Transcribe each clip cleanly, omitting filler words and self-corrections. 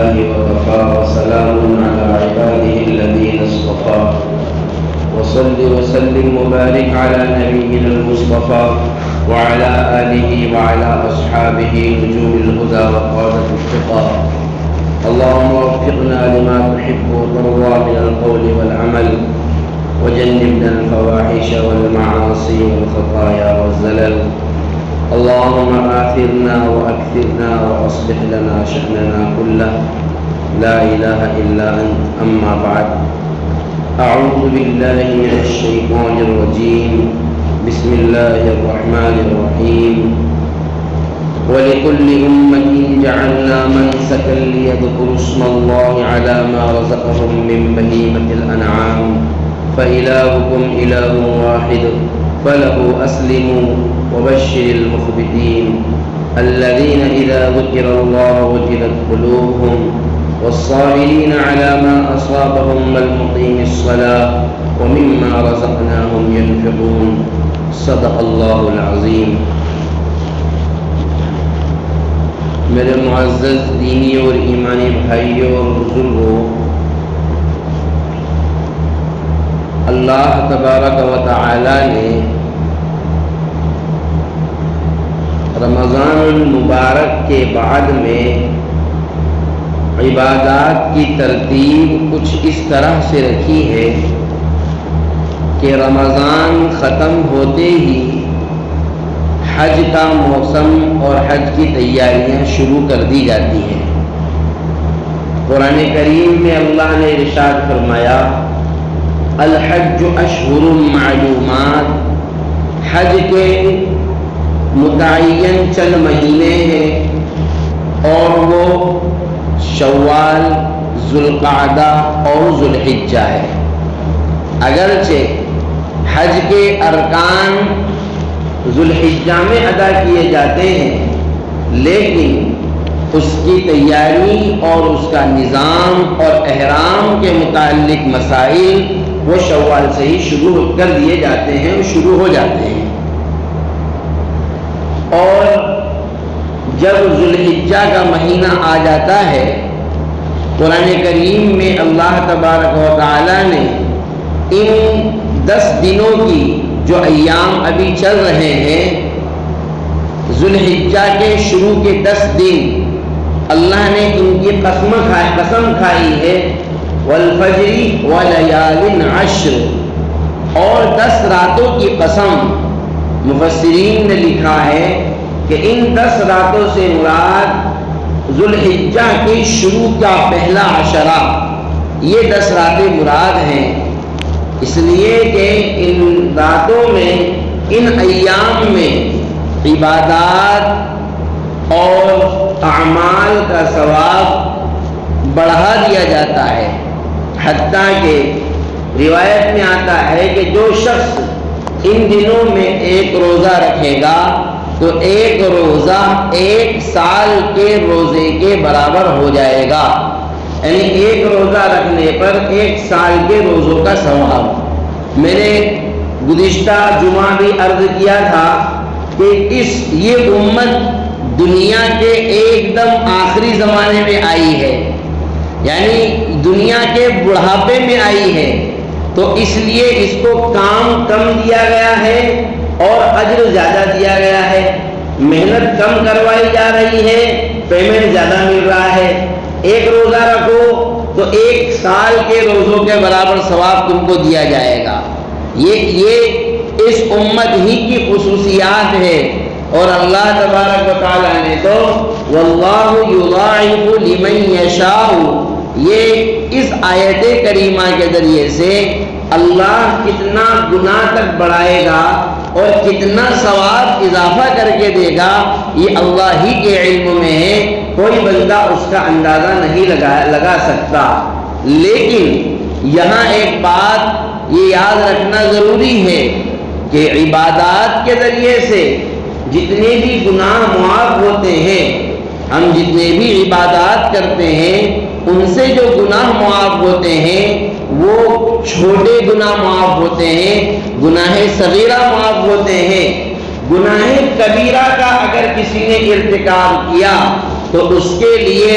لله وكفى وسلام على عباده الذين اصطفى وصل وسلم وبارك على نبينا المصطفى وعلى آله وعلى أصحابه نجوم الهدى وقادة التقى. اللهم وفقنا لما تحب وترضى من القول والعمل وجنبنا الفواحش والمعاصي والخطايا والزلل. اللهم آثرنا وأكثرنا وأصلح لنا شأننا كله، لا إله إلا أنت. أما بعد، أعوذ بالله من الشيطان الرجيم. بسم الله الرحمن الرحيم. ولكل أمة جعلنا منسكا ليذكروا اسم الله على ما رزقهم من بهيمة الأنعام فإلهكم إله واحد فله أسلموا وبشر المخبتين الذين إذا ذكر الله وجلت قلوبهم والصابرين على ما أصابهم والمقيم الصلاة ومما رزقناهم ينفقون. صدق اللہ العظیم. میرے معزز دینی اور ایمانی بھائیوں اور بزرگوں، اللہ تبارک و تعالی نے رمضان المبارک کے بعد میں عبادات کی ترتیب کچھ اس طرح سے رکھی ہے کہ رمضان ختم ہوتے ہی حج کا موسم اور حج کی تیاریاں شروع کر دی جاتی ہیں. قرآن کریم میں اللہ نے ارشاد فرمایا، الحج اشہر معلومات، حج کے متعین چند مہینے ہیں اور وہ شوال، ذوالقعدہ اور ذوالحجہ ہے. اگرچہ حج کے ارکان ذوالحجہ میں ادا کیے جاتے ہیں، لیکن اس کی تیاری اور اس کا نظام اور احرام کے متعلق مسائل وہ شوال سے ہی شروع کر دیے جاتے ہیں اور شروع ہو جاتے ہیں. اور جب ذوالحجہ کا مہینہ آ جاتا ہے، قرآن کریم میں اللہ تبارک و تعالی نے ان 10 دنوں کی جو ایام ابھی چل رہے ہیں، ذوالحجہ کے شروع کے 10 دن اللہ نے ان کی قسم کھائی ہے، والفجر ولیال عشر، اور 10 راتوں کی قسم. مفسرین نے لکھا ہے کہ ان 10 راتوں سے مراد ذوالحجہ کے شروع کا پہلا عشرہ، یہ 10 راتیں مراد ہیں، اس لیے کہ ان راتوں میں، ان ایام میں عبادات اور اعمال کا ثواب بڑھا دیا جاتا ہے. حتیٰ کہ روایت میں آتا ہے کہ جو شخص ان دنوں میں ایک روزہ رکھے گا تو ایک روزہ 1 سال کے روزے کے برابر ہو جائے گا. یعنی ایک روزہ رکھنے پر 1 سال کے روزوں کا ثواب. میں نے گزشتہ جمعہ بھی عرض کیا تھا کہ یہ امت دنیا کے ایک دم آخری زمانے میں آئی ہے، یعنی دنیا کے بڑھاپے میں آئی ہے، تو اس لیے اس کو کام کم دیا گیا ہے اور اجر زیادہ دیا گیا ہے. محنت کم کروائی جا رہی ہے، پیمنٹ زیادہ مل رہا ہے. ایک روزہ رکھو تو 1 سال کے روزوں کے برابر ثواب تم کو دیا جائے گا. یہ اس امت ہی کی خصوصیات ہے. اور اللہ تبارک و تعالیٰ نے تو واللہ یضاعف لمن یشاء، یہ اس آیت کریمہ کے ذریعے سے اللہ کتنا گناہ تک بڑھائے گا اور کتنا ثواب اضافہ کر کے دے گا، یہ اللہ ہی کے علم میں ہے. کوئی بندہ اس کا اندازہ نہیں لگا سکتا. لیکن یہاں ایک بات یہ یاد رکھنا ضروری ہے کہ عبادات کے ذریعے سے جتنے بھی گناہ معاف ہوتے ہیں، ہم جتنے بھی عبادات کرتے ہیں ان سے جو گناہ معاف ہوتے ہیں وہ چھوٹے گناہ معاف ہوتے ہیں، گناہ صغیرہ معاف ہوتے ہیں. گناہ کبیرہ کا اگر کسی نے ارتکاب کیا تو اس کے لیے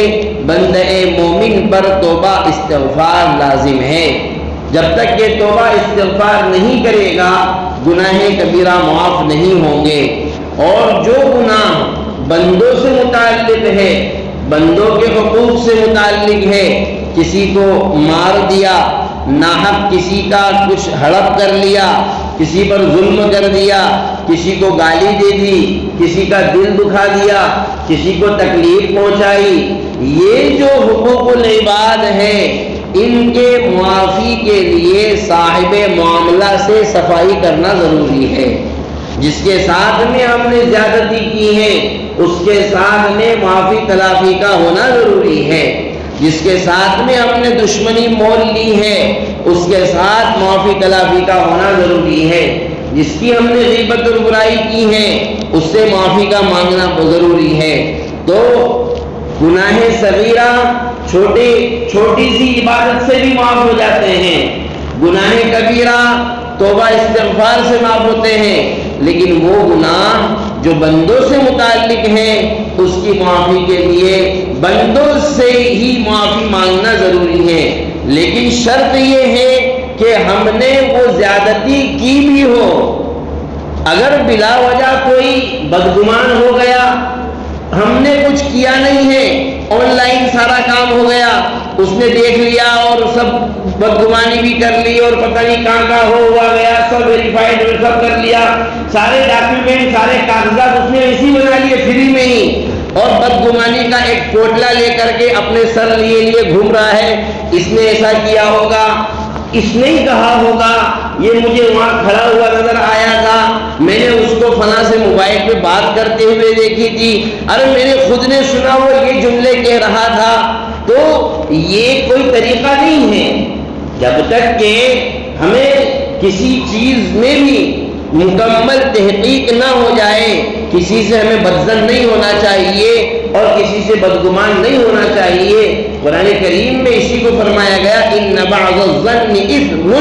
بندہ مومن پر توبہ استغفار لازم ہے۔ جب تک کہ توبہ استغفار نہیں کرے گا گناہ کبیرہ معاف نہیں ہوں گے۔ اور جو گناہ بندوں سے متعلق ہے، بندوں کے حقوق سے متعلق ہے، کسی کو مار دیا، ناحق کسی کا کچھ ہڑپ کر لیا، کسی پر ظلم کر دیا، کسی کو گالی دے دی، کسی کا دل دکھا دیا، کسی کو تکلیف پہنچائی، یہ جو حقوق العباد ہے ان کے معافی کے لیے صاحب معاملہ سے صفائی کرنا ضروری ہے۔ جس کے ساتھ میں ہم نے زیادتی کی ہے اس کے ساتھ میں معافی تلافی کا ہونا ضروری ہے۔ جس کے ساتھ میں ہم نے دشمنی مول لی ہے اس کے ساتھ معافی تلافی کا ہونا ضروری ہے۔ جس کی ہم نے غیبت اور برائی کی ہے اس سے معافی کا مانگنا ضروری ہے۔ تو گناہ صغیرہ چھوٹی سی عبادت سے بھی معاف ہو جاتے ہیں، گناہ کبیرہ توبہ استغفار سے معاف ہوتے ہیں، لیکن وہ گناہ جو بندوں سے متعلق ہیں اس کی معافی کے لیے بندوں سے ہی معافی مانگنا ضروری ہے۔ لیکن شرط یہ ہے کہ ہم نے وہ زیادتی کی بھی ہو۔ اگر بلا وجہ کوئی بدگمان ہو گیا، ہم نے کچھ کیا نہیں ہے، آن لائن سارا کام ہو گیا، اس نے دیکھ لیا اور سب بدگمانی بھی کر لی اور پتہ نہیں کہاں ہوا گیا، سب ویریفائڈ سب کر لیا، سارے ڈاکیومنٹ سارے کاغذات اس نے اسی بنا لیے فری میں ہی، اور بدگمانی کا ایک پوٹلا لے کر کے اپنے سر لیے گھوم رہا ہے، اس نے ایسا کیا ہوگا، اس نے ہی کہا ہوگا، یہ مجھے وہاں کھڑا ہوا نظر آیا تھا، میں نے اس کو فلاں سے موبائل پہ بات کرتے ہوئے دیکھی تھی، ارے میں نے خود نے سنا وہ یہ جملے کہہ رہا تھا۔ تو یہ کوئی طریقہ نہیں ہے۔ جب تک کہ ہمیں کسی چیز میں بھی مکمل تحقیق نہ ہو جائے، کسی سے ہمیں بدظن نہیں ہونا چاہیے اور کسی سے بدگمان نہیں ہونا چاہیے۔ قرآن کریم میں اسی کو فرمایا گیا ان بعض الظن اثم،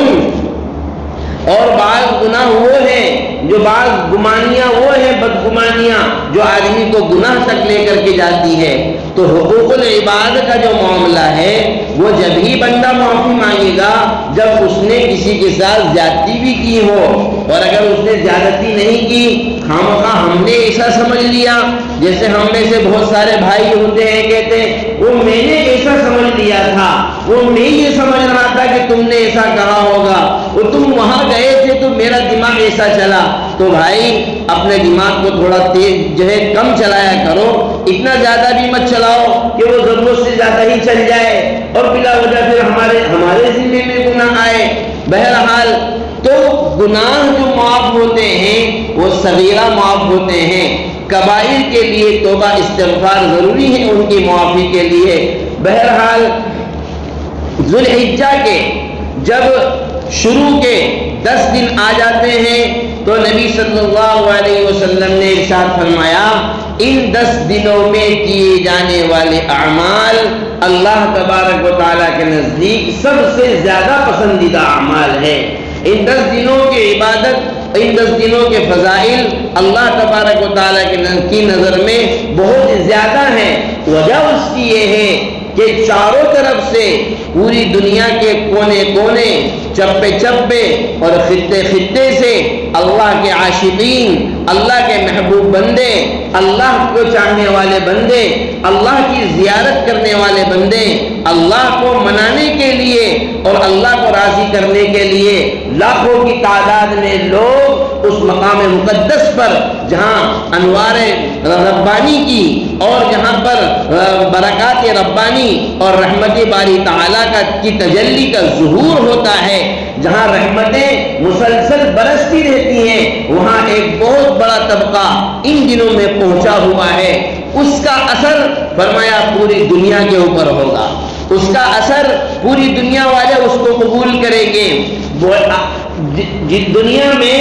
اور بعض گناہ وہ ہیں جو بعض گمانیاں وہ ہیں بدگمانیاں جو آدمی کو گناہ تک لے کر کے جاتی ہے۔ تو حقوق العباد کا جو معاملہ ہے وہ جب ہی بندہ معافی مانگے گا جب اس نے کسی کے ساتھ زیادتی بھی کی ہو، اور اگر اس نے زیادتی نہیں کی، خامخواہ ہم نے ایسا سمجھ لیا، جیسے ہم میں سے بہت سارے بھائی ہوتے ہیں کہتے ہیں وہ میں نے ایسا سمجھ لیا تھا، وہ میں یہ سمجھ رہا تھا کہ تم نے ایسا کہا ہوگا، وہ تم وہاں گئے تھے تو میرا دماغ ایسا چلا۔ تو بھائی اپنے دماغ کو تھوڑا تیز جو ہے کم چلایا کرو، اتنا زیادہ بھی مت چلاؤ کہ وہ ضرورت سے زیادہ ہی چل جائے اور بلا وجہ پھر ہمارے ذمے میں گناہ آئے۔ بہرحال تو گناہ جو معاف ہوتے ہیں وہ صغیرہ معاف ہوتے ہیں، کبائر کے لیے توبہ استغفار ضروری ہے ان کی معافی کے لیے۔ بہرحال ذوالحجہ کے جب شروع کے 10 دن آ جاتے ہیں تو نبی صلی اللہ علیہ وسلم نے ارشاد فرمایا ان 10 دنوں میں کیے جانے والے اعمال اللہ تبارک و تعالیٰ کے نزدیک سب سے زیادہ پسندیدہ اعمال ہے۔ ان 10 دنوں کی عبادت، ان 10 دنوں کے فضائل اللہ تبارک و تعالیٰ کی نظر میں بہت زیادہ ہیں۔ وجہ اس کی یہ ہے کہ چاروں طرف سے پوری دنیا کے کونے کونے، چپے چپے اور خطے خطے سے اللہ کے عاشقین، اللہ کے محبوب بندے، اللہ کو چاہنے والے بندے، اللہ کی زیارت کرنے والے بندے، اللہ کو منانے کے لیے اور اللہ کو راضی کرنے کے لیے لاکھوں کی تعداد میں لوگ اس مقام مقدس پر جہاں انوار ربانی کی اور جہاں پر برکات ربانی اور رحمت باری تعالیٰ کی تجلی کا ظہور ہوتا ہے، جہاں رحمتیں مسلسل برستی رہتی ہیں، وہاں ایک بہت بڑا طبقہ ان دنوں میں پہنچا ہوا ہے۔ اس کا اثر فرمایا پوری دنیا کے اوپر ہوگا، اس کا اثر پوری دنیا والے اس کو قبول کریں گے۔ دنیا میں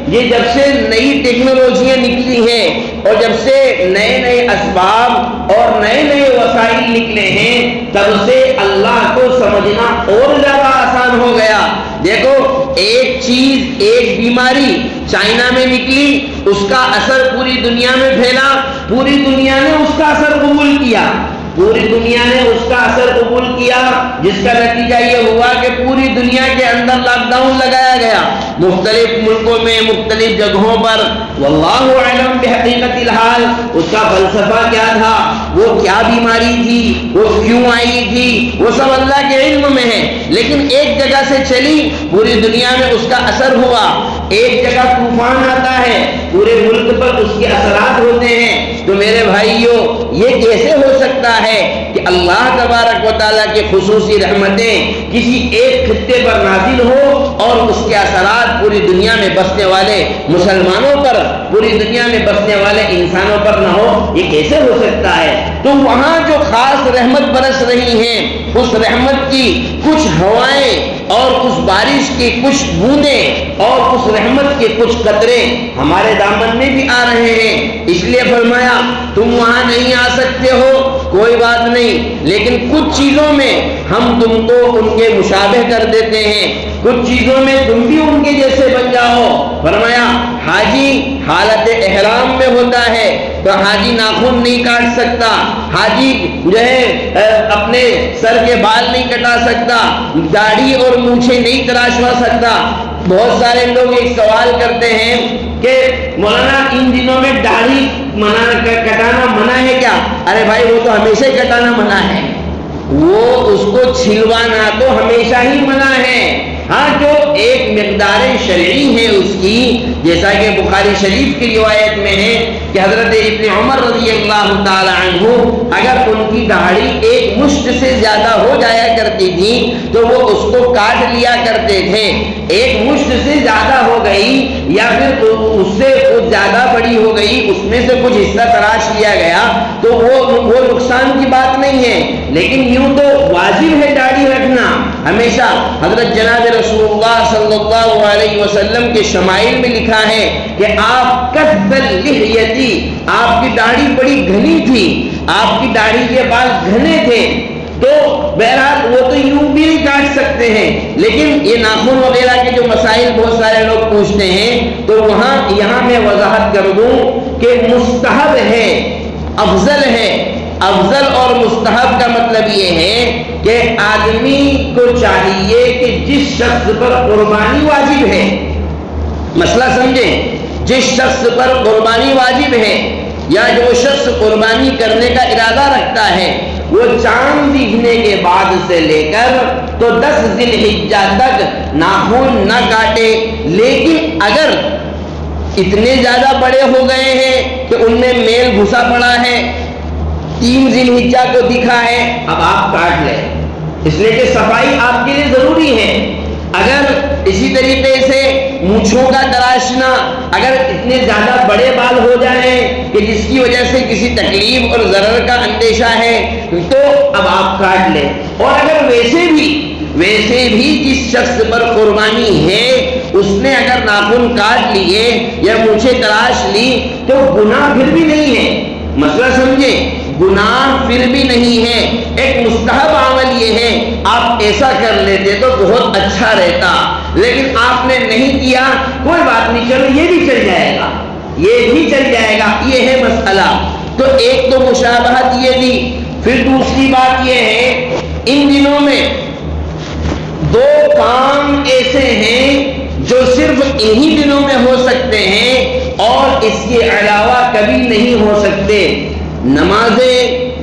یہ جب سے نئی ٹیکنالوجیاں نکلی ہیں اور جب سے نئے نئے اسباب اور نئے نئے وسائل نکلے ہیں، تب سے اللہ کو سمجھنا اور زیادہ آسان ہو گیا۔ دیکھو ایک چیز، ایک بیماری چائنا میں نکلی، اس کا اثر پوری دنیا میں پھیلا، پوری دنیا نے اس کا اثر قبول کیا۔ ملا، پوری دنیا نے اس کا اثر قبول کیا، جس کا نتیجہ یہ ہوا کہ پوری دنیا کے اندر لاک ڈاؤن لگایا گیا، مختلف ملکوں میں مختلف جگہوں پر۔ واللہ اعلم بحقیقت الحال، اس کا فلسفہ کیا تھا، وہ کیا بیماری تھی، وہ کیوں آئی تھی، وہ سب اللہ کے علم میں ہے، لیکن ایک جگہ سے چلی، پوری دنیا میں اس کا اثر ہوا۔ ایک جگہ طوفان آتا ہے، پورے ملک پر اس کے اثرات ہوتے ہیں۔ تو میرے بھائیوں، یہ کیسے ہو سکتا ہے کہ اللہ تبارک و تعالیٰ کی خصوصی رحمتیں کسی ایک خطے پر نازل ہو اور اس کے اثرات پوری دنیا میں بسنے والے مسلمانوں پر، پوری دنیا میں بسنے والے انسانوں پر نہ ہو؟ یہ کیسے ہو سکتا ہے؟ تو وہاں جو خاص رحمت برس رہی ہیں، اس رحمت کی کچھ ہوائیں اور اس بارش کی کچھ بوندیں اور اس رحمت کے کچھ قطرے ہمارے دامن میں بھی آ رہے ہیں۔ اس لیے فرمایا تم وہاں نہیں آ سکتے ہو، کوئی بات نہیں، لیکن کچھ چیزوں میں ہم تم کو ان کے مشابہ کر دیتے ہیں، کچھ چیزوں میں تم بھی ان کے جیسے بن جاؤ۔ فرمایا حاجی حالت احرام میں ہوتا ہے تو حاجی ناخن نہیں کاٹ سکتا، حاجی جو ہے اپنے سر کے بال نہیں کٹا سکتا، داڑھی اور مونچھیں نہیں تراشوا سکتا۔ بہت سارے لوگ ایک سوال کرتے ہیں کہ مولانا ان دنوں میں داڑھی کٹانا منع ہے کیا؟ ارے بھائی وہ تو ہمیشہ ہی کٹانا منع ہے، وہ اس کو چھلوانا تو ہمیشہ ہی منع ہے۔ ہاں جو ایک مقدار شرعی ہے اس کی، جیسا کہ بخاری شریف کی روایت میں ہے کہ حضرت ابن عمر رضی اللہ تعالی عنہ اگر ان کی داڑھی ایک مشت سے زیادہ ہو جایا کرتی تھی تو وہ اس کو کاٹ لیا کرتے تھے۔ ایک مشت سے زیادہ ہو گئی یا پھر اس سے کچھ زیادہ بڑی ہو گئی، اس میں سے کچھ حصہ تراش لیا گیا تو وہ نقصان کی بات نہیں ہے، لیکن یوں تو واجب ہے داڑھی رکھنا ہمیشہ۔ حضرت جناب رسول اللہ صلی اللہ علیہ وسلم کے شمائل میں لکھا ہے کہ آپ کث اللحیتی، آپ کی داڑھی بڑی گھنی تھی، آپ کی داڑھی کے بال گھنے تھے، تو بہرحال وہ تو یوں بھی نہیں کاٹ سکتے ہیں، لیکن یہ ناخن وغیرہ کے جو مسائل بہت سارے لوگ پوچھتے ہیں تو یہاں میں وضاحت کر دوں کہ مستحب ہے، افضل ہے۔ افضل اور مستحب کا مطلب یہ ہے کہ آدمی کو چاہیے کہ جس شخص پر قربانی واجب ہے، مسئلہ سمجھیں، جس شخص پر قربانی واجب ہے یا جو شخص قربانی کرنے کا ارادہ رکھتا ہے، وہ چاند دکھنے کے بعد سے لے کر تو 10 ذی الحجہ تک ناخن نہ کاٹے، لیکن اگر اتنے زیادہ بڑے ہو گئے ہیں کہ ان میں میل گھسا پڑا ہے، 3 ذی الحجہ کو دکھا ہے، اب آپ کاٹ لیں، اس لیے کہ صفائی آپ کے لیے ضروری ہے۔ اگر اسی طریقے سے مونچھوں کا تراشنا، اگر اتنے زیادہ بڑے بال ہو جائیں کہ جس کی وجہ سے کسی تکلیف اور ضرر کا اندیشہ ہے تو اب آپ کاٹ لیں۔ اور اگر ویسے بھی جس شخص پر قربانی ہے اس نے اگر ناخن کاٹ لیے یا مونچھیں تراش لی تو گناہ پھر بھی نہیں ہے، مسئلہ سمجھیں، گناہ پھر بھی نہیں ہے، ایک مستحب عمل یہ ہے آپ ایسا کر لیتے تو بہت اچھا رہتا، لیکن آپ نے نہیں کیا، کوئی بات نہیں، چلو یہ بھی چل جائے گا، یہ بھی چل جائے گا، یہ ہے مسئلہ۔ تو ایک تو مشابہت یہ دی، پھر دوسری بات یہ ہے ان دنوں میں 2 کام ایسے ہیں جو صرف انہی دنوں میں ہو سکتے ہیں اور اس کے علاوہ کبھی نہیں ہو سکتے۔ نمازیں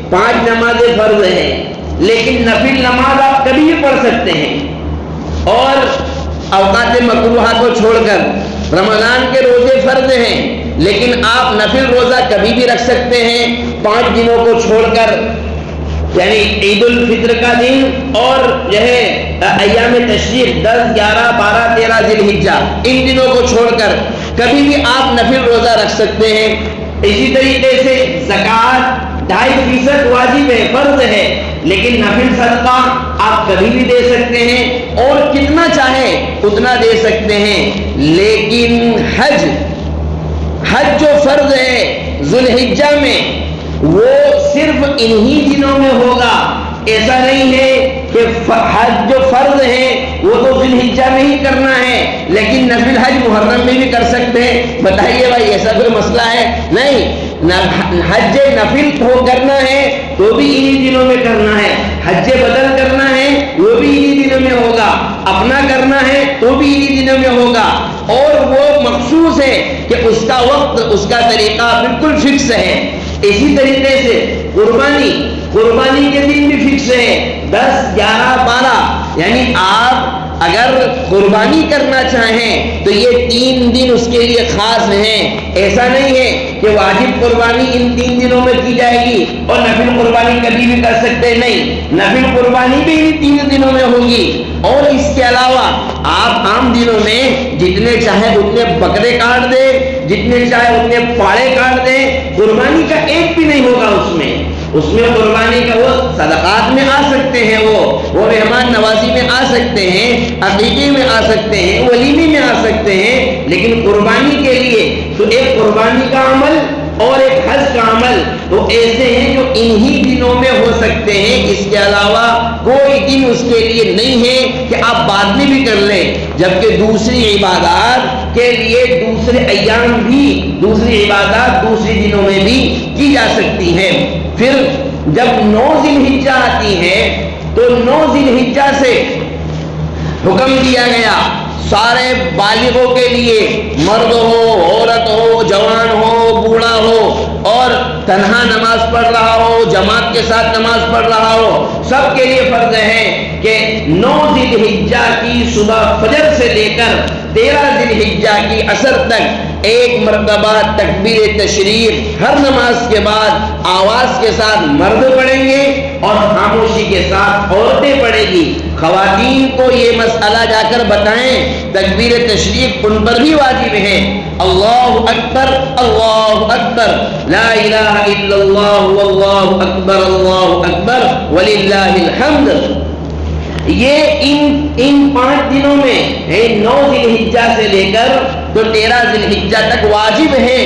5 نمازیں فرض ہیں، لیکن نفل نماز آپ کبھی بھی پڑھ سکتے ہیں، اور اوقات مکروہہ کو چھوڑ کر رمضان کے روزے فرض ہیں، لیکن آپ نفل روزہ کبھی بھی رکھ سکتے ہیں 5 دنوں کو چھوڑ کر، یعنی عید الفطر کا دن اور جو ہے ایام تشریق 10 11 12 13 ذی الحجہ، ان دنوں کو چھوڑ کر کبھی بھی آپ نفل روزہ رکھ سکتے ہیں۔ اسی طریقے سے زکوٰۃ 2.5% واجب ہے، فرض ہے، لیکن نفل صدقہ آپ کبھی بھی دے سکتے ہیں اور کتنا چاہیں اتنا دے سکتے ہیں، لیکن حج جو فرض ہے ذو الحجہ میں وہ صرف انہی دنوں میں ہوگا۔ ایسا نہیں ہے کہ حج جو فرض ہے وہ تو ذو الحجہ میں ہی کرنا ہے، لیکن نفل حج محرم میں بھی کر سکتے ہیں۔ بتائیے بھائی ایسا کوئی مسئلہ ہے؟ نہیں، حج نفل کو کرنا ہے تو حج بدل کرنا ہے وہ بھی انہی دنوں میں ہوگا، اپنا کرنا ہے تو بھی انہی دنوں میں ہوگا، اور وہ مخصوص ہے کہ اس کا وقت، اس کا طریقہ بالکل فکس ہے۔ اسی طریقے سے قربانی کے دن بھی فکس ہے، 10، 11، 12، یعنی آپ اگر قربانی کرنا چاہیں تو یہ 3 دن اس کے لیے خاص ہیں۔ ایسا نہیں ہے کہ واجب قربانی ان 3 دنوں میں کی جائے گی اور نفل قربانی کبھی بھی کر سکتے نہیں، نفل قربانی بھی ان 3 دنوں میں ہوگی۔ اور اس کے علاوہ آپ عام دنوں میں جتنے چاہے اتنے بکرے کاٹ دیں، جتنے چاہے اتنے پاڑے کاٹ دیں، قربانی کا ایک بھی نہیں ہوگا اس میں قربانی کا وہ صدقات میں آ سکتے ہیں، وہ مہمان نوازی میں آ سکتے ہیں، عقیقے میں آ سکتے ہیں، ولیمے میں آ سکتے ہیں، لیکن قربانی کے لیے تو ایک قربانی کا عمل اور ایک حج کا عمل تو ایسے ہیں جو انہی دنوں میں ہو سکتے ہیں۔ اس کے علاوہ کوئی دن اس کے لیے نہیں ہے کہ آپ بعد میں بھی کر لیں، جبکہ دوسری عبادات کے لیے دوسرے ایام بھی، دوسری عبادات دوسری دنوں میں بھی کی جا سکتی ہیں۔ پھر جب 9 ذی الحجہ آتی ہے تو 9 ذی الحجہ سے حکم دیا گیا سارے بالغوں کے لیے، مرد ہو، عورت ہو، جوان ہو، بوڑھا ہو، اور تنہا نماز پڑھ رہا ہو، جماعت کے ساتھ نماز پڑھ رہا ہو، سب کے لیے فرض ہے کہ 9 ذی الحجہ کی صبح فجر سے لے کر 13 ذی الحجہ کی عصر تک ایک مرتبہ تکبیر تشریف ہر نماز کے بعد آواز کے ساتھ مرد پڑھیں گے اور خاموشی کے ساتھ عورتیں پڑھیں گی۔ خواتین کو یہ مسئلہ جا کر بتائیں، تکبیر تشریف ان پر بھی واجب ہے۔ اللہ اکبر، اللہ اکبر، لا الہ الا اللہ، واللہ اکبر، اللہ اکبر، وللہ الحمد۔ یہ ان 5 دنوں میں 9 ذی الحجہ سے لے کر تو 13 ذی الحجہ تک واجب ہے،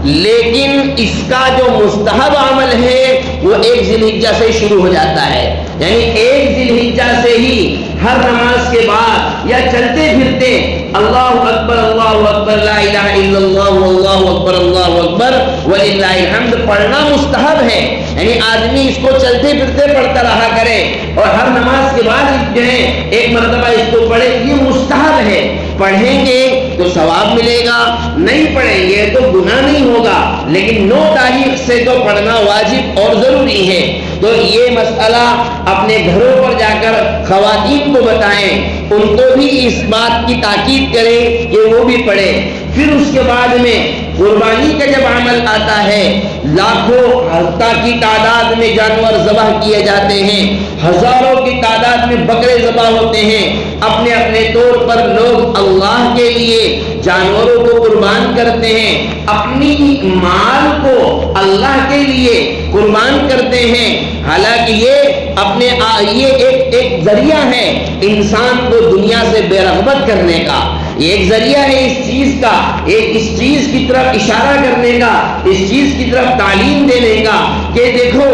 لیکن اس کا جو مستحب عمل ہے وہ 1 ذی الحجہ سے شروع ہو جاتا ہے، یعنی 1 ذی الحجہ سے ہی ہر نماز کے بعد یا چلتے پھرتے اللہ اکبر، اللہ اکبر، لا الہ الا اللہ، واللہ اکبر، اللہ اکبر، وللہ الحمد پڑھنا مستحب ہے۔ یعنی آدمی اس کو چلتے پھرتے پڑھتا رہا کرے اور ہر نماز کے بعد جو ہے 1 مرتبہ اس کو پڑھے، یہ مستحب ہے۔ پڑھیں گے تو ثواب ملے گا، نہیں پڑھیں گے تو گناہ نہیں ہوگا، لیکن 9 تاریخ سے تو پڑھنا واجب اور ضروری ہے۔ تو یہ مسئلہ اپنے گھروں پر جا کر خواتین کو بتائیں، ان کو بھی اس بات کی تاکید کریں کہ وہ بھی پڑھیں۔ پھر اس کے بعد میں قربانی کا جب عمل آتا ہے، لاکھوں ہزار کی تعداد میں جانور ذبح کیے جاتے ہیں، ہزاروں کی تعداد میں بکرے ذبح ہوتے ہیں۔ اپنے اپنے طور پر لوگ اللہ کے لیے جانوروں کو قربان کرتے ہیں، اپنی مال کو اللہ کے لیے قربان کرتے ہیں۔ حالانکہ یہ ایک ذریعہ ہے انسان کو دنیا سے بے رغبت کرنے کا، یہ ایک ذریعہ ہے اس چیز کا، اس چیز کی طرف اشارہ کرنے کا، اس چیز کی طرف تعلیم دینے کا کہ دیکھو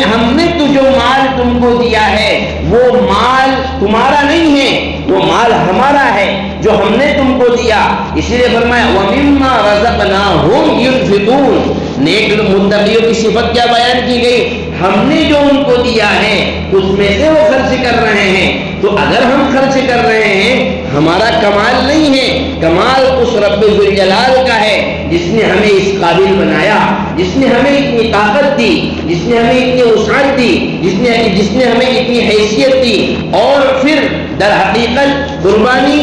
ہم نے تو جو مال تم کو دیا ہے وہ مال تمہارا نہیں ہے، وہ مال ہمارا ہے جو ہم نے تم کو دیا۔ اسی لیے فرمایا وَمِمَّا رَزَقْنَاهُمْ يُنْفِقُونَ، نیک متقیوں کی صفت کیا بیان کی گئی؟ ہم نے جو ان کو دیا ہے اس میں سے وہ خرچ کر رہے ہیں۔ تو اگر ہم خرچ کر رہے ہیں، ہمارا کمال نہیں ہے، کمال اس رب ذوالجلال کا ہے جس نے ہمیں اس قابل بنایا، جس نے ہمیں اتنی طاقت دی، جس نے ہمیں اتنی وسعت دی، جس نے ہمیں اتنی حیثیت دی۔ اور پھر در حقیقت قربانی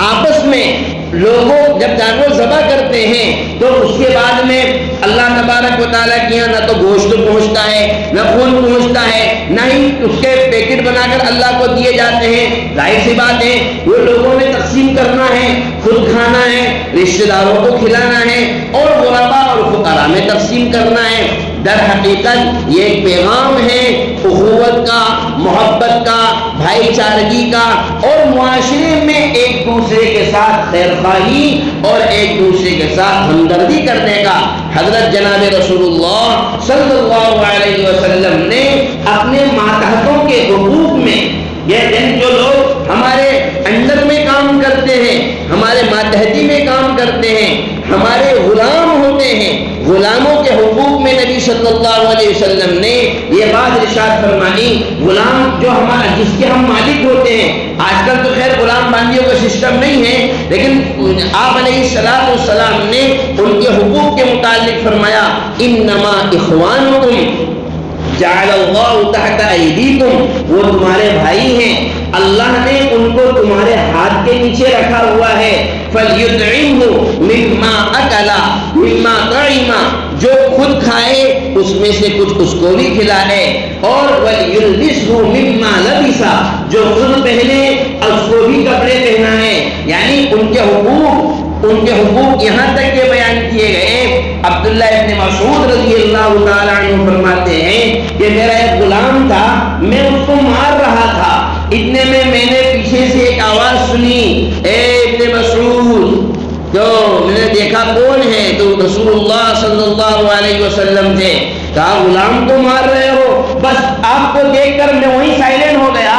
آپس میں لوگوں جب جانور ذبح کرتے ہیں تو اس کے بعد میں اللہ تبارک و تعالیٰ کے یہاں نہ تو گوشت پہنچتا ہے، نہ خون پہنچتا ہے، نہ ہی اس کے پیکٹ بنا کر اللہ کو دیے جاتے ہیں۔ ظاہر سی بات ہے وہ لوگوں میں تقسیم کرنا ہے، خود کھانا ہے، رشتہ داروں کو کھلانا ہے، اور غربا اور فقراء میں تقسیم کرنا ہے۔ در حقیقت یہ ایک پیغام ہے اخوت کا، محبت کا، بھائی چارگی کا، اور معاشرے میں ایک دوسرے کے ساتھ خیر خواہی اور ایک دوسرے کے ساتھ ہمدردی کرنے کا۔ حضرت جناب رسول اللہ صلی اللہ علیہ وسلم نے اپنے ماتحتوں کے حقوق میں، یہ جو لوگ ہمارے انڈر میں کام کرتے ہیں، ہمارے ماتحتی میں کام کرتے ہیں، ہمارے غلام ہوتے ہیں، غلاموں کے حقوق میں نبی صلی اللہ علیہ وسلم نے یہ بات ارشاد فرمائی، غلام جو ہمارا جس کے ہم مالک ہوتے ہیں، آج کل تو خیر غلام باندیوں کا سسٹم نہیں ہے، لیکن آپ علیہ السلام نے ان کے حقوق کے متعلق فرمایا انما اخوانکم جعل اللہ تحت ایدیکم، وہ تمہارے بھائی ہیں، اللہ نے ان کو تمہارے ہاتھ کے نیچے رکھا ہوا ہے، فَلْيُطْعِمْهُ مِمَّا أَكَلَ مِمَّا طَعِمَ، جو خود کھائے اس میں سے کچھ اس کو بھی کھلائے، اور وَلْيُلْبِسْهُ مِمَّا لَبِسَ، جو خود پہنے اس کو بھی کپڑے پہنائے۔ یعنی ان کے حقوق یہاں تک کے بیان کیے گئے۔ عبداللہ ابن مسعود رضی اللہ تعالیٰ عنہ فرماتے ہیں کہ میرا ایک غلام تھا، میں اس کو مار رہا تھا، اتنے میں نے پیچھے سے ایک آواز سنی، اے ابن مسعود، تو میں نے دیکھا کون ہے، تو رسول اللہ صلی اللہ علیہ وسلم تھے۔ کہا غلام کو مار رہے ہو؟ بس آپ کو دیکھ کر میں وہیں سائلنٹ ہو گیا،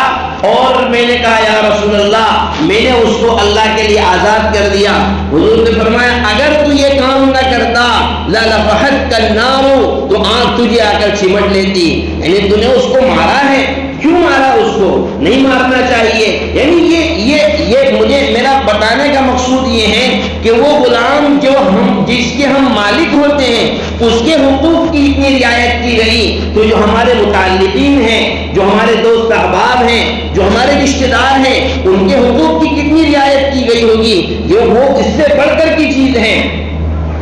اور میں نے کہا یا رسول اللہ، میں نے اس کو اللہ کے لیے آزاد کر دیا۔ حضور نے فرمایا اگر تو یہ کام نہ کرتا لَلَفَحَتْكَ النَّارُ، تو آنکھ تجھے آ کر چمٹ لیتی۔ یعنی تو نے اس کو مارا ہے، کیوں مارا اس کو؟ نہیں مارنا چاہیے۔ یعنی یہ مجھے میرا بتانے کا مقصود یہ ہے کہ وہ غلام جس کے ہم مالک ہوتے ہیں اس کے حقوق کی اتنی رعایت کی گئی، تو جو ہمارے متعلقین ہیں، جو ہمارے دوست احباب ہیں، جو ہمارے رشتہ دار ہیں، ان کے حقوق کی کتنی رعایت کی گئی ہوگی، یہ وہ اس سے بڑھ کر کی چیز ہے۔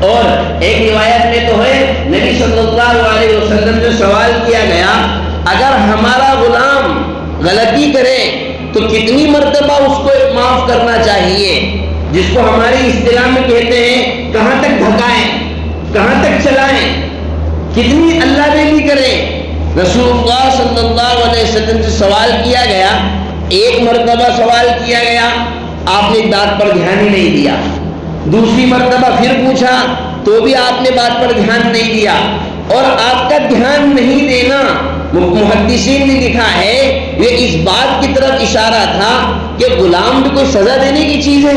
اور ایک روایت میں تو ہے نبی صلی اللہ علیہ وسلم سے سوال کیا گیا اگر ہمارا غلام غلطی کرے تو کتنی مرتبہ اس کو معاف کرنا چاہیے، جس کو ہماری اصطلاح میں کہتے ہیں کہاں تک دھکائیں، کہاں تک چلائیں، کتنی اللہ بیلی کریں۔ رسول اللہ صلی اللہ علیہ وسلم سے سوال کیا گیا، ایک مرتبہ سوال کیا گیا، آپ نے بات پر دھیان ہی نہیں دیا، دوسری مرتبہ پھر پوچھا تو بھی آپ نے بات پر دھیان نہیں دیا، اور آپ کا دھیان نہیں دینا محدثین نے لکھا ہے یہ اس بات کی طرف اشارہ تھا کہ غلام بھی کوئی سزا دینے کی چیز ہے،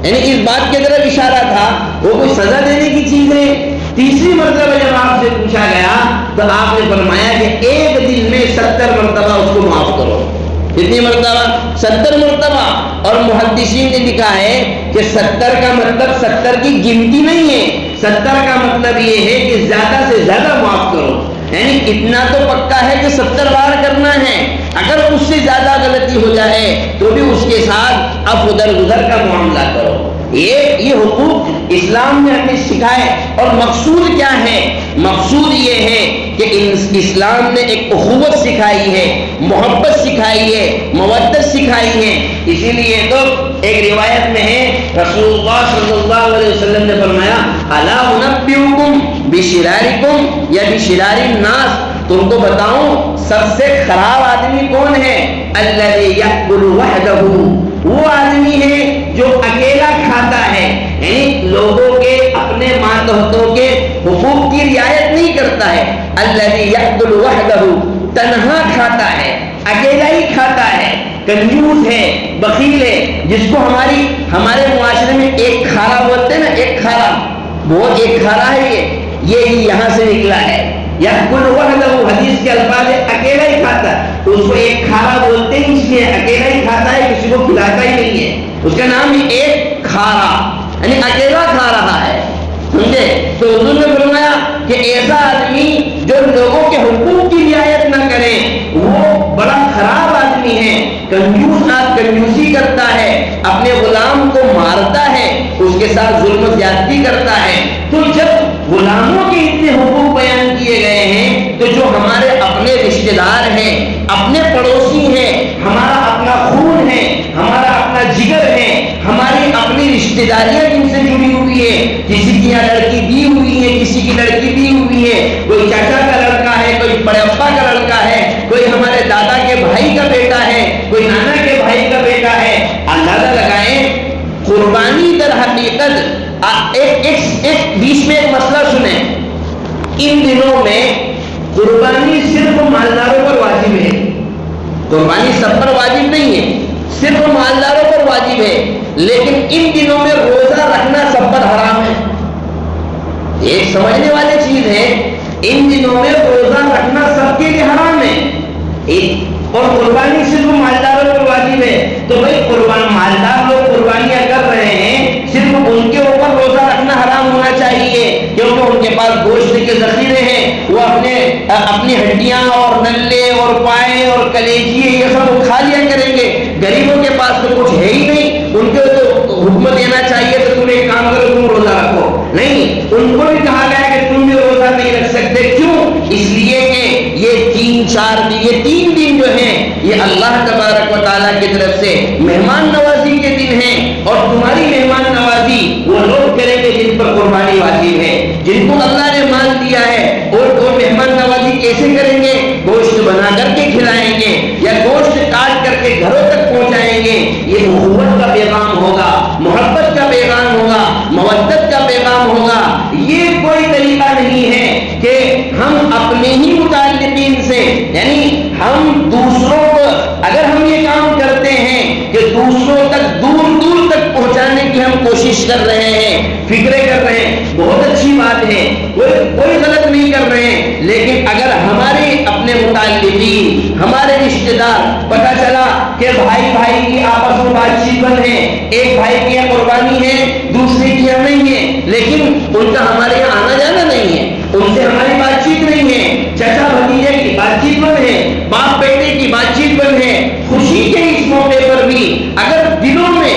یعنی اس بات کی طرف اشارہ تھا وہ کوئی سزا دینے کی چیز ہے۔ تیسری مرتبہ جب آپ سے پوچھا گیا تو آپ نے فرمایا کہ ایک دن میں 70 مرتبہ اس کو معاف کرو۔ کتنی مرتبہ؟ 70 مرتبہ۔ اور محدثین نے لکھا ہے کہ 70 کا مطلب 70 کی گنتی نہیں ہے، 70 کا مطلب یہ ہے کہ زیادہ سے زیادہ معاف کرو، یعنی اتنا تو پکا ہے کہ 70 بار کرنا ہے، اگر اس سے زیادہ غلطی ہو جائے تو بھی اس کے ساتھ عفو درگزر کا معاملہ کرو۔ یہ حقوق اسلام نے ہمیں سکھائے، اور مقصود کیا ہے؟ مقصود یہ ہے کہ اسلام نے ایک اخوت سکھائی ہے، محبت سکھائی ہے، مودت سکھائی ہے۔ اسی لیے تو ایک روایت میں ہے رسول اللہ صلی اللہ علیہ وسلم نے فرمایا الا انبئکم بشرارکم یا بشرار الناس، تم کو بتاؤں سب سے خراب آدمی کون ہے؟ الذی یاکل وحدہ، وہ آدمی ہے جو اکیلا کھاتا ہے، یعنی لوگوں کے اپنے ماتحتوں کے حقوق کی رعایت نہیں کرتا ہے۔ الذی یاکل وحدہ، تنہا کھاتا ہے، اکیلا ہی کھاتا ہے، کنجوس ہے، بخیل ہے، جس کو ہمارے معاشرے میں ایک کھارا بولتے ہیں نا، ایک کھارا، وہ ایک کھارا ہے، یہ یہاں سے نکلا ہے۔ یاکل وحدہ، حدیث کے الفاظ ہے اکیلا ہی کھاتا ہے، اس کو ایک کھارا بولتے ہیں اس لیے اکیلا ہی کھاتا ہے، کسی کو کھلاتا ہی نہیں ہے، اس کا نام ہی ایک کھارا، یعنی اکیلا کھا رہا ہے، سمجھے؟ تو حضور نے فرمایا کہ ایسا آدمی جو لوگوں کے حقوق کی رعایت نہ کرے وہ بڑا خراب آدمی ہے، کنجوسی کرتا ہے، اپنے غلام کو مارتا ہے، اس کے ساتھ ظلم و زیادتی کرتا ہے۔ تو جب غلاموں کے اتنے حقوق بیان کیے گئے ہیں تو جو ہمارے اپنے رشتہ دار ہیں، اپنے پڑوسی ہیں، ہمارا اپنا خون ہے، ہمارا اپنا جگر ہے، ہماری اپنی رشتہ داریاں جن سے جڑی ہوئی ہے، کسی کی یہاں لڑکی دی ہوئی ہے، کسی کی لڑکی دی ہوئی ہے، کوئی چاچا کا لڑکا ہے، کوئی بڑے ابا کا لڑکا ہے، کوئی ہمارے دادا کے بھائی کا بیٹا ہے، کوئی نانا کے بھائی کا بیٹا ہے، اندازہ لگائیں قربانی در حقیقت ایک بیچ میں ایک مسئلہ سنیں، ان دنوں میں قربانی صرف مالداروں پر واجب ہے، قربانی سب پر واجب نہیں ہے، صرف مالداروں پر واجب ہے، لیکن ان دنوں میں روزہ رکھنا سب پر حرام ہے۔ ایک سمجھنے والی چیز ہے، ان دنوں میں روزہ رکھنا سب کے لیے حرام ہے، اور قربانی صرف مالداروں پر واجب ہے۔ تو بھائی مالدار لوگ قربانیاں کر رہے ہیں، صرف ان کے اوپر روزہ رکھنا حرام ہونا چاہیے، کیونکہ ان کے پاس گوشت کے ذخیرے ہیں، وہ اپنی ہڈیاں اور نلے اور پائے اور کلیجیے یہ سب کھا لیا کریں گے۔ غریبوں کے پاس تو کچھ ہے ہی نہیں، ان کو تو حکم دینا چاہیے تو تم ایک کام کرو، تم روزہ رکھو، نہیں، ان کو بھی کہا گیا کہ تم بھی روزہ نہیں رکھ سکتے۔ کیوں؟ اس لیے کہ یہ تین دن جو ہیں یہ اللہ تبارک و تعالیٰ کی طرف سے مہمان نوازی کے دن ہیں، اور تمہاری مہمان نوازی وہ لوگ کریں گے جن پر قربانی واجب ہے، جن کو اللہ نے مال دیا ہے، اور وہ مہمان نوازی کیسے کریں گے؟ گوشت بنا کر کے کھلائیں گے یا گوشت کاٹ کر کے گھروں تک پہنچائیں گے۔ یہ اخوت کا پیغام ہوگا، محبت کا پیغام ہوگا، مودت کا پیغام ہوگا۔ یہ کوئی طریقہ نہیں ہے کہ ہم اپنے ہی متعلقین سے، یعنی ہم دوسروں کو اگر ہم یہ کام کرتے ہیں کہ دوسروں تک دور دور تک پہنچانے کی ہم کوشش کر رہے ہیں، فکرے کر رہے ہیں، بہت اچھی بات ہے، کوئی غلط نہیں کر رہے ہیں، لیکن اگر ہمارے اپنے متعلقین، ہمارے رشتہ دار پتہ چلا کہ بھائی کی آپس میں بات چیت بند ہے، ایک بھائی کی قربانی ہے دوسرے کی نہیں ہے، لیکن ان کا ہمارے یہاں آنا جانا نہیں ہے، ان سے ہماری بات چیت نہیں ہے، چچا بھتیجے کی بات چیت بند ہے، باپ بیٹے کی بات چیت بند ہے، خوشی کے اس موقع پر بھی اگر دلوں میں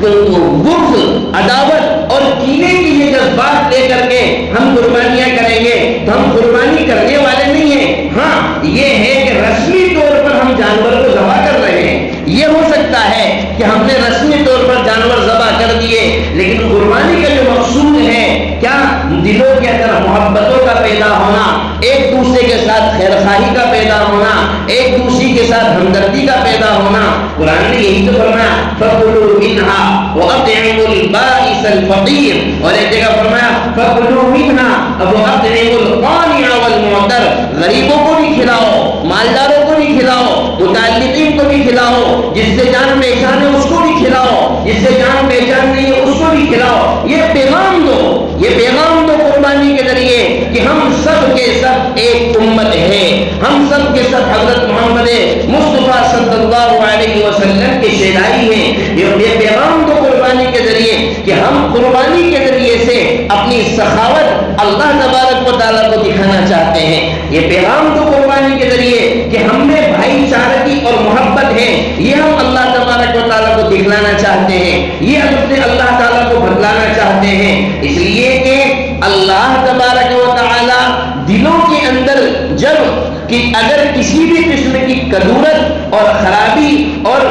بغض، عداوت اور کینے کی یہ جذبات لے کر کے ہم قربانیاں کریں گے تو ہم قربانی کرنے والے نہیں ہیں۔ ہاں یہ ہے کہ رسمی طور پر ہم جانور کو ذبح کر رہے ہیں، یہ ہو سکتا ہے کہ ہم نے رسمی طور پر جانور ذبح کر دیے، لیکن قربانی کا جو مقصود ہے کیا؟ دلوں کے اندر محبتوں کا پیدا ہونا، ایک دوسرے کے ساتھ خیر خواہی کا پیدا ہونا، ایک دوسرے کے ساتھ ہمدردی کا پیدا ہونا۔ قرآن نے یہی تو فرمایا فَكُلُوا مِنْهَا وَأَطْعِمُوا الْبَائِسَ الْفَقِيرَ، اور ایک جگہ فرمایا فَكُلُوا مِنْهَا وَأَطْعِمُوا الْقَانِعَ وَالْمُعْتَرَّ، غریبوں کو بھی کھلاؤ، مالداروں کو بھی کھلاؤ، متعلقین کو بھی کھلاؤ، جس سے جان پہچان ہے اس کو بھی کھلاؤ، جس سے جان پہچان نہیں ہے اس کو بھی کھلاؤ۔ یہ پیغام دو قربانی کے ذریعے کہ ہم سب کے سب ایک امت ہے، ہم سب کے سب حضرت محمد مصطفیٰ صلی اللہ علیہ وسلم کے شہدائی ہیں۔ یہ پیغام دو قربانی کے ذریعے کہ ہم قربانی کے ذریعے سے اپنی سخاوت اللہ تبارک و تعالیٰ کو دکھانا چاہتے ہیں۔ یہ پیغام دو قربانی کے ذریعے کہ ہم میں بھائی چارگی اور محبت ہے، یہ ہم اللہ تبارک و تعالیٰ کو دکھلانا چاہتے ہیں، یہ ہم اپنے اللہ تعالیٰ کو بتلانا چاہتے ہیں۔ اس لیے کہ اللہ تبارک و تعالیٰ دلوں کے اندر جب کہ اگر کسی بھی قسم کی کدورت اور خرابی اور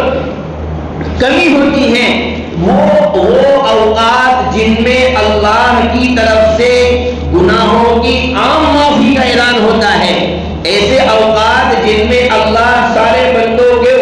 کمی ہوتی ہے، وہ اوقات جن میں اللہ کی طرف سے گناہوں کی عام معافی کا اعلان ہوتا ہے، ایسے اوقات جن میں اللہ سارے بندوں کے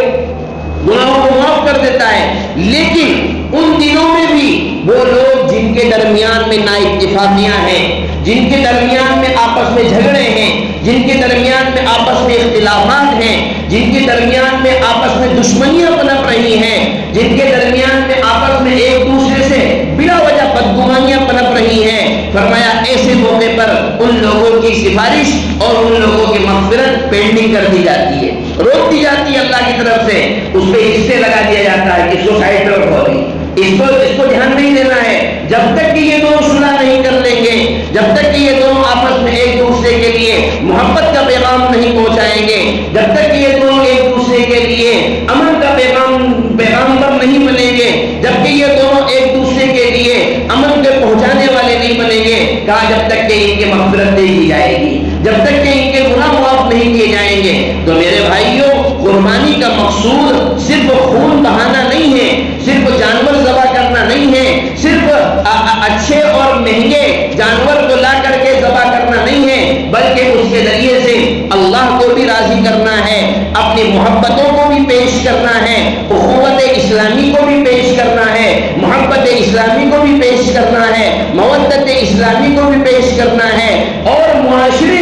گناہوں کو معاف کر دیتا ہے، لیکن ان دنوں میں بھی وہ لوگ جن کے درمیان میں نا اتفاقیاں ہیں، جن کے درمیان میں آپس میں جھگڑے ہیں، جن کے درمیان میں آپس میں اختلافات ہیں، جن کے درمیان میں آپس میں دشمنیاں پنپ رہی ہیں، جن کے درمیان میں آپس میں ایک دوسرے سے بلا وجہ بدگمانیاں پنپ رہی ہیں، فرمایا ایسے موقع پر ان لوگوں کی سفارش اور ان لوگوں کی مغفرت پینڈنگ کر دی جاتی ہے، روک دی جاتی ہے اللہ کی طرف سے، اس پہ حصے لگا دیا جاتا ہے کہ سوسائڈ پہ ہو رہی، اس کو دھیان نہیں دینا ہے، جب تک کہ یہ دونوں صلح نہیں کر لیں گے، جب تک کہ یہ دونوں آپس میں ایک دوسرے کے لیے محبت کا پیغام نہیں پہنچائیں گے، جب تک کہ یہ دونوں ایک دوسرے کے لیے امن کا پیغامبر نہیں بنیں گے، جب کہ یہ دونوں ایک دوسرے کے لیے امن کے پہنچانے والے نہیں بنیں گے، کہا جب تک کہ ان کی مغفرت نہیں کی جائے گی، جب تک کہ ان کے گناہ معاف نہیں کیے جائیں گے۔ تو میرے بھائیوں، قربانی کا مقصود صرف خون بہانا نہیں ہے، صرف جانور ذبح کرنا نہیں ہے، صرف اچھے اور مہنگے جانور کو لا کر کے ذبح کرنا نہیں ہے، بلکہ اس کے ذریعے سے اللہ کو بھی راضی کرنا ہے، اپنی محبتوں کو بھی پیش کرنا ہے، اخوت اسلامی کو بھی پیش کرنا ہے، محبت اسلامی کو بھی پیش کرنا ہے، مودت اسلامی کو بھی پیش کرنا ہے، اور معاشرے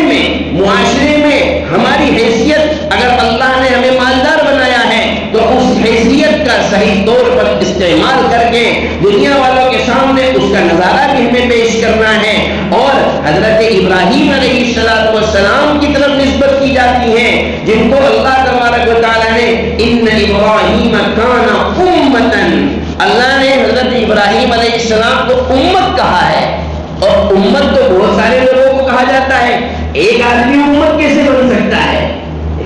میں ہماری حیثیت، اگر اللہ نے ہمیں مالدار بنایا ہے تو اس حیثیت کا صحیح طور پر استعمال کر کے دنیا والوں کے سامنے اس کا نظارہ بھی ہمیں پیش کرنا ہے، اور حضرت ابراہیم علیہ السلام کی طرف نسبت کی جاتی ہیں، جن کو اللہ تبارک و تعالیٰ نے ان ابراہیم کان امتن، اللہ نے حضرت ابراہیم علیہ السلام کو امت کہا ہے. اور امت تو بہت سارے لوگوں کو کہا جاتا ہے، ایک آدمی امت کیسے بن سکتا ہے؟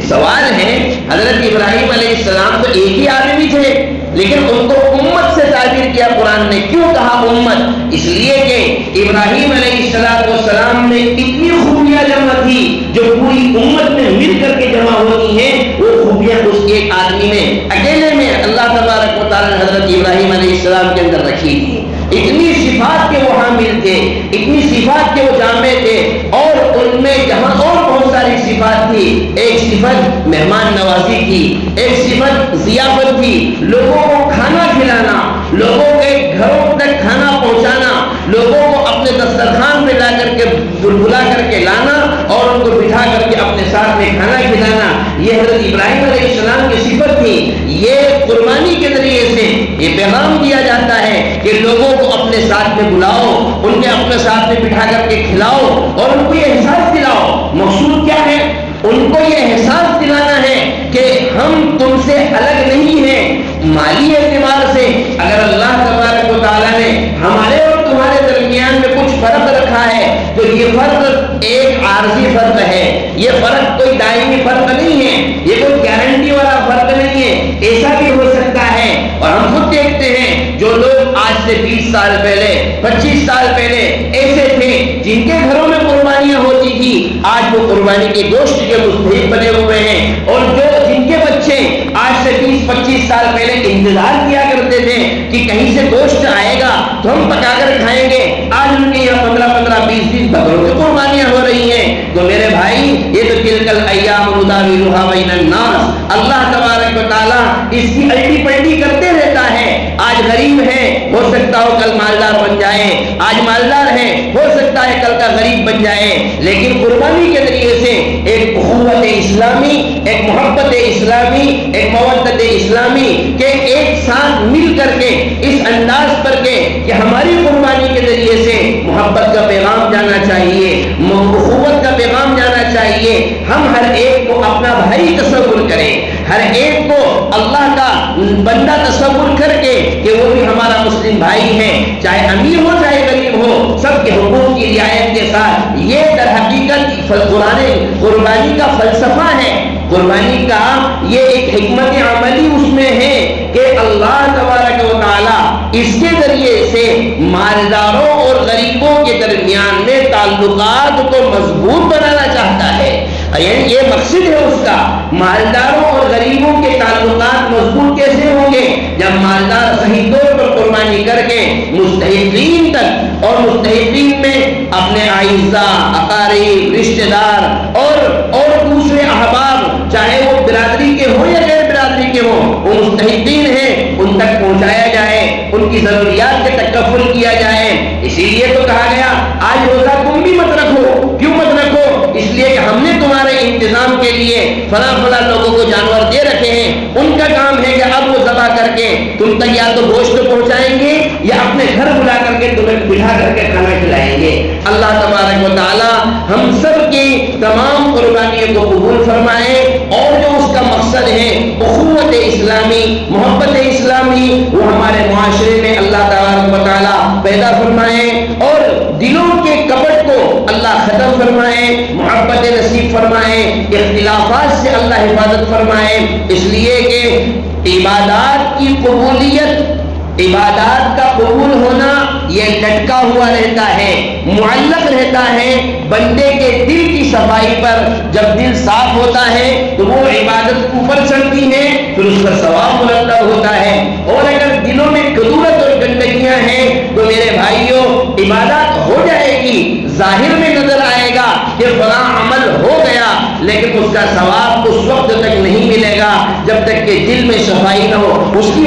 سوال ہے. حضرت ابراہیم علیہ السلام تو ایک ہی آدمی تھے، لیکن ان کو امت سے تعبیر کیا قرآن نے. کیوں کہا امت؟ اس لیے کہ ابراہیم علیہ السلام میں اتنی خوبیاں جمع تھی جو پوری امت میں مل کر کے جمع ہوتی ہیں، وہ خوبیاں اس ایک آدمی میں اکیلے میں اللہ تبارک و تعالیٰ نے حضرت ابراہیم علیہ السلام کے اندر رکھی تھی. اتنی صفات کے وہ حامل تھے، اتنی صفات کے وہ جامع تھے، اور ان میں جہاں اور بہت ساری صفات تھی. ایک صفت مہمان نوازی تھی، ایک صفت ضیافت تھی، لوگوں کو کھانا کھلانا، لوگوں کے گھروں تک کھانا پہنچانا، لوگوں کو اپنے دسترخوان پہ لا کر کے بلا کر کے لانا اور ان کو بٹھا کر کے اپنے ساتھ میں کھانا کھلانا. یہ حضرت ابراہیم علیہ السلام کی صفت تھی. یہ قربانی کے ذریعے سے یہ پیغام دیا جاتا ہے کہ لوگوں کو اپنے ساتھ میں بلاؤ، ان کے اپنے ساتھ میں بٹھا کر کے کھلاؤ اور ان کو یہ احساس دلاؤ. مقصود کیا ہے؟ ان کو یہ احساس دلانا ہے کہ ہم تم سے الگ نہیں ہیں. مالی اعتبار سے اگر اللہ تبارک و تعالیٰ نے ہمارے اور تمہارے درمیان میں کچھ فرق رکھا ہے تو یہ فرق ایک عارضی فرق ہے. یہ فرق کوئی دائمی فرق نہیں ہے، یہ کوئی گارنٹی والا فرق نہیں ہے. ایسا بھی ہو سکتا ہے، اور ہم خود دیکھتے ہیں جو لوگ آج سے 20 سال پہلے 25 سال پہلے ایسے تھے جن کے گھروں میں قربانیاں ہوتی تھی، آج وہ قربانی کے گوشت کے مستحق بنے ہوئے ہیں. اور جو جن کے بچے آج سے 20-25 سال پہلے انتظار کیا کرتے تھے کہ کہیں سے گوشت آئے گا تو ہم پکا کر کھائیں گے، آج ان کے یہاں 15-15 20-20 بکروں کی قربانیاں ہو رہی ہیں. تو میرے بھائی، یہ تو تلک الایام نداولها بین الناس، اللہ تبارک و تعالیٰ اس کی الٹی پلٹی کرتے رہتا ہے. آج غریب ہے، ہو سکتا ہو کل مالدار بن جائے، آج مالدار ہے، ہو سکتا ہے کل کا غریب بن جائے. لیکن قربانی کے ذریعے سے ایک اخوت اسلامی، ایک محبت اسلامی، ایک مودت اسلامی کے ایک ساتھ مل کر کے اس انداز پر کے کہ ہماری قربانی کے ذریعے سے محبت کا پیغام جانا چاہیے، اخوت کا پیغام جانا چاہیے. ہم ہر ایک کو اپنا بھائی تصور کریں، ہر ایک کو اللہ کا بندہ تصور کر کے کہ وہ بھی ہمارا مسلم بھائی ہے، چاہے امیر ہو چاہے غریب ہو، سب کے حقوق کی رعایت کے ساتھ. یہ در حقیقت قربانی کا فلسفہ ہے. قربانی کا یہ ایک حکمت عملی اس میں ہے کہ اللہ تبارک و تعالی اس کے ذریعے سے مالداروں اور غریبوں کے درمیان میں تعلقات کو مضبوط بنانا چاہتا ہے. یعنی یہ مقصد ہے اس کا. مالداروں اور غریبوں کے تعلقات مضبوط کیسے ہوں گے؟ جب مالدار صحیح طور پر قربانی کر کے مستحقین تک، اور مستحقین میں اپنے اعزاء، اقارب، رشتہ دار اور دوسرے احباب، چاہے وہ برادری کے ہوں یا غیر برادری کے ہوں، وہ مستحقین ہیں، ان تک پہنچایا جائے، ان کی ضروریات کے تکفل کیا جائے. اسی لیے تو کہا گیا آج روزہ تم بھی مت رکھو. کیوں مت رکھو؟ اس لیے کہ ہم نے تمہارے انتظام کے لیے فلاں فلاں لوگوں کو جانور دے رکھے ہیں. ان کا کام ہے کہ اب وہ ذبح کر کے تم تک یا تو گوشت پہنچائیں گے یا اپنے گھر بلا کر کے تمہیں بٹھا کر کے کھانا کھلائیں گے. اللہ تبارک و تعالی ہم سب کی تمام قربانیوں کو قبول فرمائے، اور جو اس کا مقصد ہے اخوت اسلامی، محبت اسلامی، وہ ہمارے معاشرے میں اللہ تبارک و تعالی پیدا فرمائے، اور دلوں کے کپٹ کو اللہ ختم فرمائے، محبت نصیب فرمائے، اختلافات سے اللہ حفاظت فرمائے. اس لیے کہ عبادات کی قبولیت، عبادات کا قبول ہونا یہ لٹکا ہوا رہتا ہے، معلق رہتا ہے بندے کے دل کی صفائی پر. جب دل صاف ہوتا ہے تو وہ عبادت اوپر چڑھتی ہے، پھر اس کا ثواب مرتب ہوتا ہے. اور اگر دلوں میں کدورت اور گندگیاں ہیں تو میرے بھائیوں عبادت ہو جائے گی، ظاہر میں نظر آئے گا کہ فلاں عمل ہو گیا، لیکن اس کا ثواب اس وقت تک نہیں ملے گا جب تک کہ دل میں صفائی نہ ہو. اس کی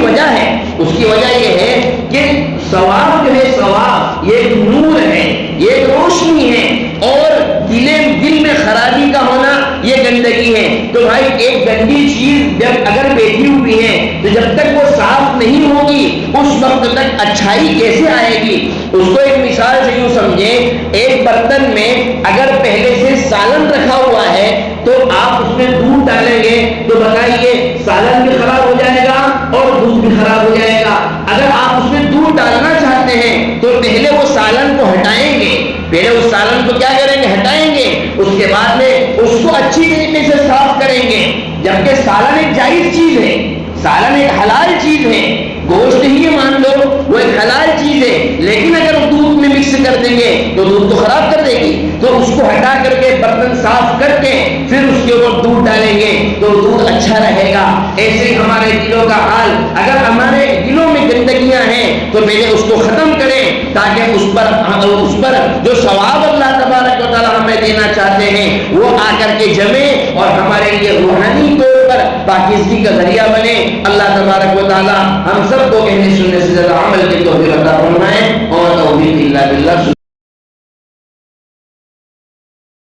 وجہ یہ ہے کہ ثواب جو ہے، ثواب یہ ایک نور ہے، یہ ایک روشنی ہے، اور دل میں خرابی کا ہونا یہ گندگی ہے. تو بھائی ایک گندی چیز جب اگر بیٹھی ہوئی ہے تو جب تک وہ صاف نہیں ہوگی اس وقت تک اچھائی کیسے آئے گی؟ اس کو ایک مثال سے یوں سمجھیں، ایک برتن میں اگر پہلے سے سالن رکھا ہوا ہے تو آپ اس میں دودھ ڈالیں گے تو بتائیے سالن بھی خراب ہو جائے گا اور دودھ بھی خراب ہو جائے گا۔ اگر آپ اس میں دودھ ڈالنا چاہتے ہیں تو پہلے وہ سالن کو ہٹائیں گے، پہلے اس سالن کو کیا کریں گے؟ ہٹائیں گے، اس کے بعد میں اس کو اچھی طریقے سے صاف کریں گے۔ جبکہ سالن ایک جائز چیز ہے، سالن ایک حلال چیز ہے، گوشت ہی مان لو وہ ایک حلال چیز ہے، لیکن اگر دودھ میں مکس کر دیں گے تو دودھ تو خراب کر دے گی۔ تو اس کو ہٹا کر کے برتن صاف کر کے پھر اس کے اوپر دودھ ڈالیں گے تو دودھ اچھا رہے گا۔ ایسے ہی ہمارے دلوں کا حال، اگر ہمارے دلوں میں گندگیاں ہیں تو پہلے اس کو ختم کریں تاکہ اس پر جو ثواب اللہ تبارک و تعالی ہمیں دینا چاہتے ہیں وہ آ کر کے جمے اور ہمارے لیے روحانی طور پر پاکیزگی کا ذریعہ بنے۔ اللہ تبارک و تعالی ہم سب کو کہنے سننے سے زیادہ عمل کی توفیق عطا فرمائے اور توفیق الا باللہ۔